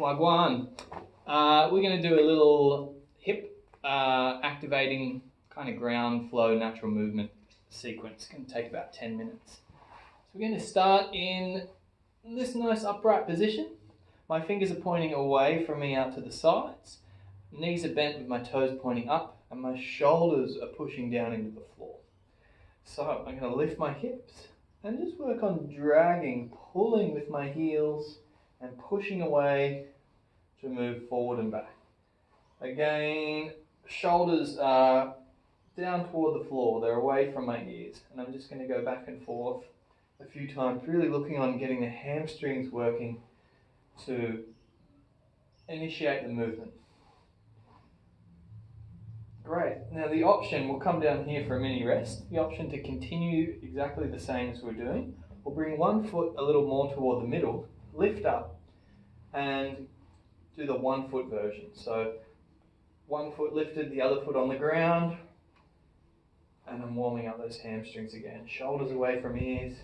Wagwan. We're going to do a little hip activating kind of ground flow natural movement sequence. It's going to take about 10 minutes. So we're going to start in this nice upright position. My fingers are pointing away from me out to the sides. Knees are bent with my toes pointing up and my shoulders are pushing down into the floor. So I'm going to lift my hips and just work on dragging, pulling with my heels and pushing away to move forward and back. Again, shoulders are down toward the floor, they're away from my ears, and I'm just going to go back and forth a few times, really looking on getting the hamstrings working to initiate the movement. Great. Now the option, we'll come down here for a mini rest, the option to continue exactly the same as we're doing, we'll bring one foot a little more toward the middle, lift up, and do the 1 foot version. So 1 foot lifted, the other foot on the ground, and I'm warming up those hamstrings again. Shoulders away from ears.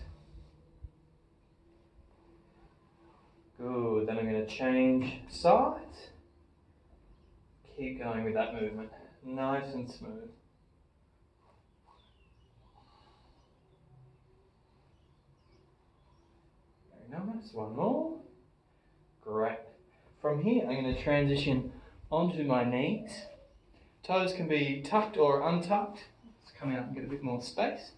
Good, then I'm going to change sides. Keep going with that movement, nice and smooth. Very nice, one more. Great. From here, I'm going to transition onto my knees. Toes can be tucked or untucked. Let's come out and get a bit more space.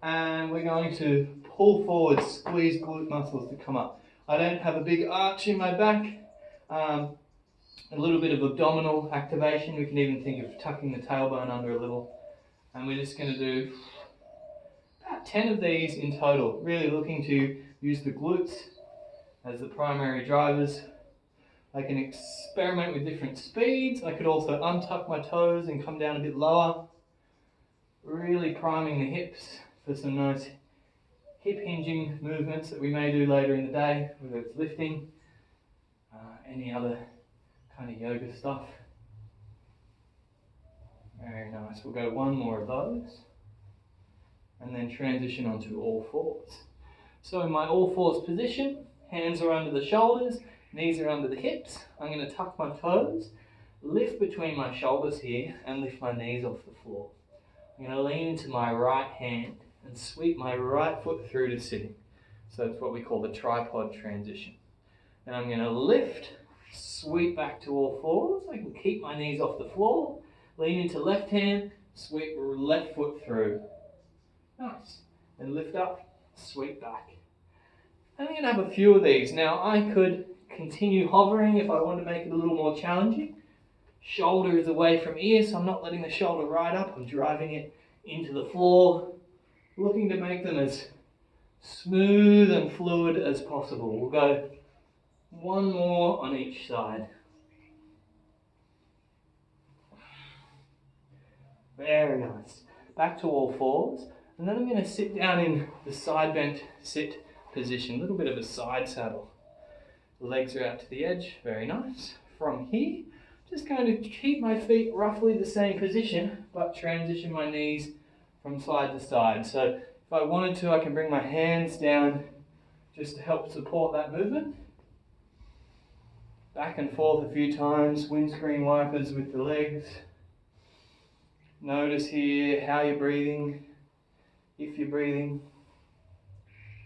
And we're going to pull forward, squeeze glute muscles to come up. I don't have a big arch in my back. A little bit of abdominal activation. We can even think of tucking the tailbone under a little. And we're just going to do about 10 of these in total. Really looking to use the glutes as the primary drivers. I can experiment with different speeds. I could also untuck my toes and come down a bit lower. Really priming the hips for some nice hip hinging movements that we may do later in the day, whether it's lifting, any other kind of yoga stuff. Very nice. We'll go one more of those and then transition onto all fours. So in my all fours position, hands are under the shoulders, knees are under the hips. I'm going to tuck my toes, lift between my shoulders here and lift my knees off the floor. I'm going to lean into my right hand and sweep my right foot through to sitting. So it's what we call the tripod transition. Then I'm going to lift, sweep back to all fours. I can keep my knees off the floor, lean into left hand, sweep left foot through. Nice. Then lift up, sweep back. I'm going to have a few of these. Now I could continue hovering if I want to make it a little more challenging. Shoulder is away from ear, so I'm not letting the shoulder ride up. I'm driving it into the floor, looking to make them as smooth and fluid as possible. We'll go one more on each side. Very nice. Back to all fours. And then I'm going to sit down in the side bent sit position, a little bit of a side saddle. The legs are out to the edge, very nice. From here, just going to keep my feet roughly the same position, but transition my knees from side to side. So if I wanted to, I can bring my hands down just to help support that movement. Back and forth a few times, windscreen wipers with the legs. Notice here how you're breathing, if you're breathing.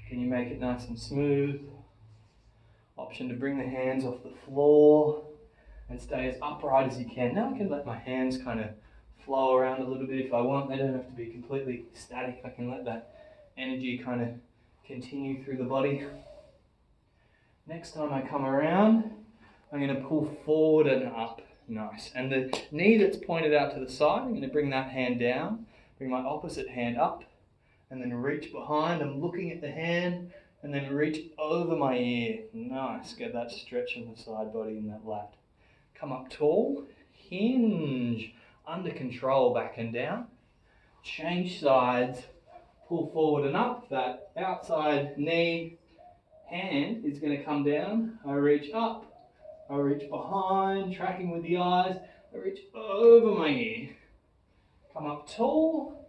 Can you make it nice and smooth? Option to bring the hands off the floor and stay as upright as you can. Now I can let my hands kind of flow around a little bit if I want. They don't have to be completely static. I can let that energy kind of continue through the body. Next time I come around, I'm going to pull forward and up. Nice. And the knee that's pointed out to the side, I'm going to bring that hand down, bring my opposite hand up, and then reach behind. I'm looking at the hand, and then reach over my ear. Nice. Get that stretch in the side body and that lat. Come up tall, hinge, under control, back and down. Change sides, pull forward and up. That outside knee hand is going to come down. I reach up, I reach behind, tracking with the eyes. I reach over my ear. Come up tall,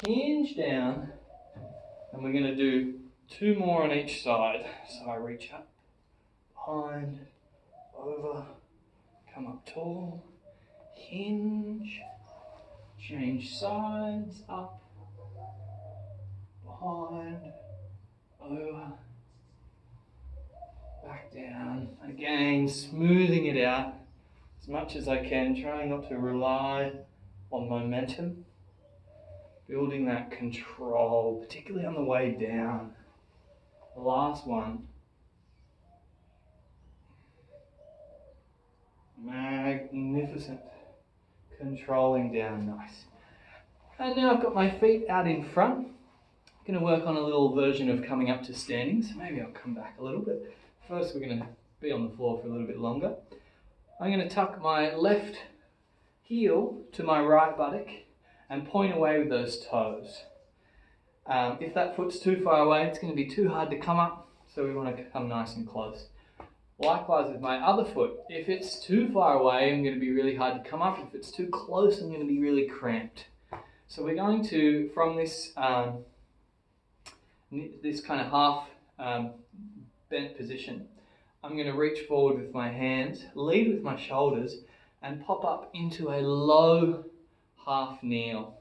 hinge down, and we're going to do 2 more on each side. So I reach up, behind, over, come up tall, hinge, change sides, up, behind, over, back down. Again, smoothing it out as much as I can, trying not to rely on momentum, building that control, particularly on the way down. The last one. Magnificent. Controlling down, nice. And now I've got my feet out in front. I'm going to work on a little version of coming up to standing, so maybe I'll come back a little bit. First, we're going to be on the floor for a little bit longer. I'm going to tuck my left heel to my right buttock and point away with those toes. If that foot's too far away, it's going to be too hard to come up, so we want to come nice and close. Likewise with my other foot, if it's too far away, I'm going to be really hard to come up. If it's too close, I'm going to be really cramped. So we're going to, from this this kind of half bent position, I'm going to reach forward with my hands, lead with my shoulders, and pop up into a low half kneel.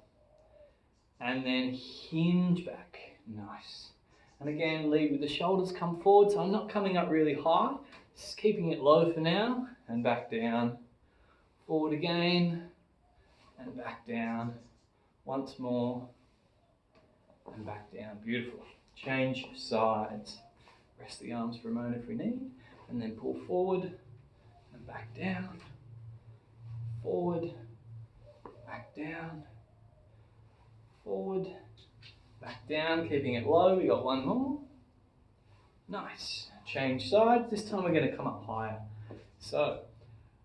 And then hinge back. Nice. And again, lead with the shoulders, come forward, so I'm not coming up really high, just keeping it low for now, and back down. Forward again, and back down. Once more, and back down. Beautiful. Change sides. Rest the arms for a moment if we need, and then pull forward, and back down. Forward, back down. Forward, back down, keeping it low. We got one more. Nice. Change sides. This time we're going to come up higher. So,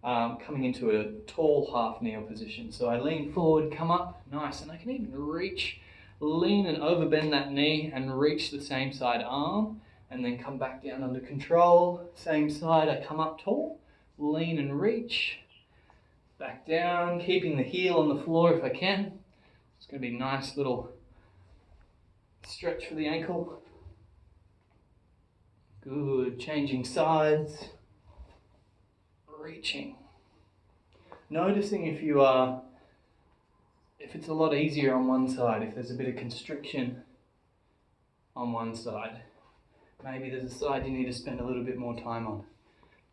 coming into a tall half kneel position. So I lean forward, come up, nice. And I can even reach, lean and overbend that knee and reach the same side arm. And then come back down under control. Same side, I come up tall, lean and reach. Back down, keeping the heel on the floor if I can. It's going to be a nice little stretch for the ankle. Good. Changing sides. Reaching. Noticing if it's a lot easier on one side, if there's a bit of constriction on one side. Maybe there's a side you need to spend a little bit more time on.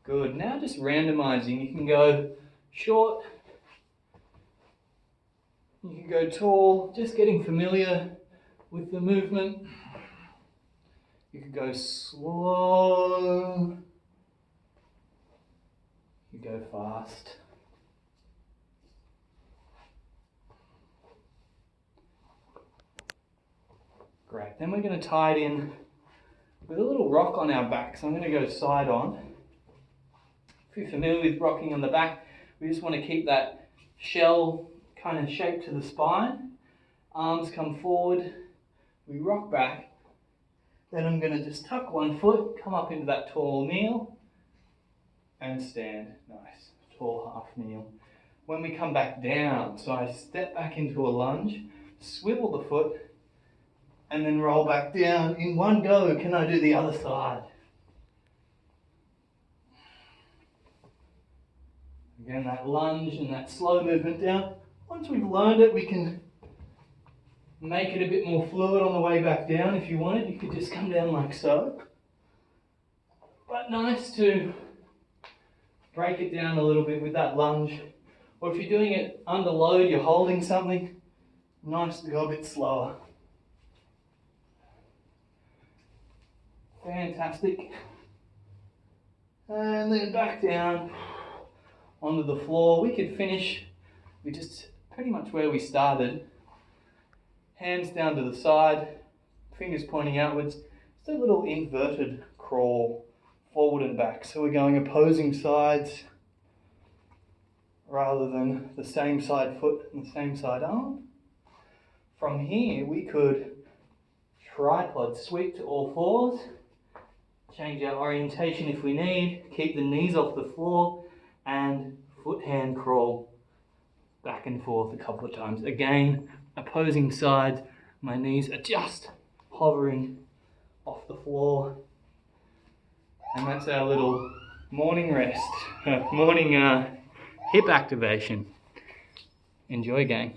Good. Now just randomizing. You can go short. You can go tall, just getting familiar with the movement. You can go slow. You can go fast. Great. Then we're going to tie it in with a little rock on our back. So I'm going to go side on. If you're familiar with rocking on the back, we just want to keep that shell kind of shape to the spine. Arms come forward. We rock back. Then I'm going to just tuck one foot, come up into that tall kneel, and stand. Nice. Tall half kneel. When we come back down, so I step back into a lunge, swivel the foot, and then roll back down. In one go, can I do the other side? Again, that lunge and that slow movement down. Once we've learned it, we can make it a bit more fluid on the way back down. If you wanted, you could just come down like so. But nice to break it down a little bit with that lunge. Or if you're doing it under load, you're holding something, nice to go a bit slower. Fantastic. And then back down onto the floor. We could finish with just pretty much where we started. Hands down to the side, fingers pointing outwards. Just a little inverted crawl forward and back. So we're going opposing sides rather than the same side foot and the same side arm. From here we could tripod sweep to all fours. Change our orientation if we need. Keep the knees off the floor and foot hand crawl back and forth a couple of times. Again, opposing sides, my knees are just hovering off the floor. And that's our little morning rest, morning hip activation. Enjoy, gang.